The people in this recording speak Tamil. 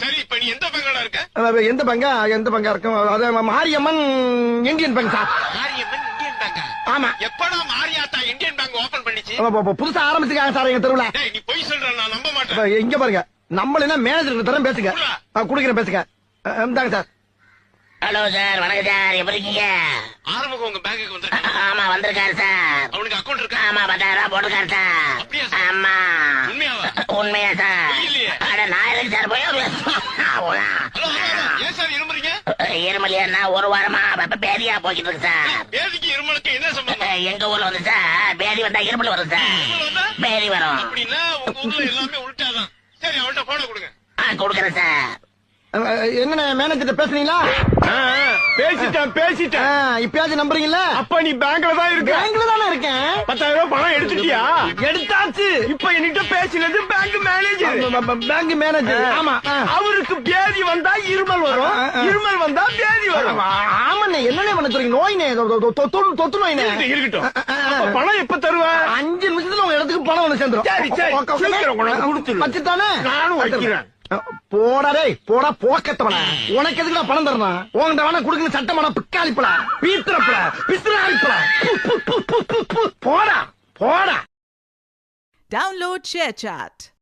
சரி இப்ப நீ எந்த பங்கடா இருக்க? எந்த பங்கா இருக்கும்? அது Mariamman Indian bank sir. Mariamman Indian பேங்கா? ஆமா. எப்படா மாரியாத்தா இந்தியன் பேங்க் ஓபன் பண்ணிச்சு? புதுசா ஆரம்பிச்சிருக்காங்க சார் எங்க தெருவுல. டேய் நீ பொய் சொல்ற, நான் நம்ப மாட்டேன். இங்க பாருங்க, நம்மள என்ன மேனேஜர் தரம் பேசுங்க. குடுக்கிறேன் பேசுங்க. இந்தாங்க சார். ஹலோ சார், வணக்கம் சார், எப்படி இருக்கீங்க? ஆரம்பம் உங்க பேங்குக்கு வந்திருக்காங்க. ஆமா வந்திருக்காரு சார். அவனுக்கு அக்கவுண்ட் இருக்கா? ஆமா 10,000 போட்டுருக்காரு சார். அப்படியா சார்? ஆமா. உண்மையாவா? உண்மையா சார்? இல்லையே. அட நான் எதுக்கு சார் போய் ஹலோ ஏன் சார் இருமுறீங்க? இருமலியா ஒரு வாரமா பேதியா போய்கிட்டு இருக்கு சார். பேதிக்கு இருமலுக்கு என்ன சம்பந்தம்? எங்க ஊர்ல வந்து சார் பேதி வந்தா இருமல் வரும் சார். இருமல் வந்தா? பேதி வரும். அப்படின்னா உங்க ஊர்ல எல்லாமே உள்டாதான். சரி அவன்கிட்ட போன கொடுங்க. கொடுக்குறேன் சார். என்ன மேனேஜர் பேசுறீங்களா? பேசிட்டேன். இப்பயாச்சும் நம்புறீங்களா? அப்ப நீ பேங்க்ல தான் இருக்க. பேங்க்ல தானே இருக்கேன். 10,000 பணம் எடுத்துட்டியா? எடுத்தாச்சு. இப்ப என்கிட்ட பேசினது பேங்க் மேனேஜர். Bank manager. ஆமா. அவருக்கு பேதி வந்தா இருமல் வரும், இருமல் வந்தா பேதி வரும். ஆமாண்ணே, என்னண்ணே பண்ண சொல்றீங்க? நோய்னே, தொத்து நோய்னே. இருக்கட்டும். அப்ப பணம் எப்ப தருவ? 5 நிமிஷத்துல உங்க இடத்துக்கு பணம் வந்து சேர்ந்துரும். சரி சீக்கிரம் கொண்டாந்து கொடுத்துரு. வச்சுட்டானே. நானும் வைக்கிறேன். போடா டேய், போடா போக்கத்தவன. உனக்கு எதுக்குடா பணம் தரணும்? உங்கள்ட்ட வேணா குடுக்கணும் சட்டமான பிக்காளிப்பல, பீத்திரப்பல, பிசிறாளிப்பல. போடா போடா. Download ShareChat.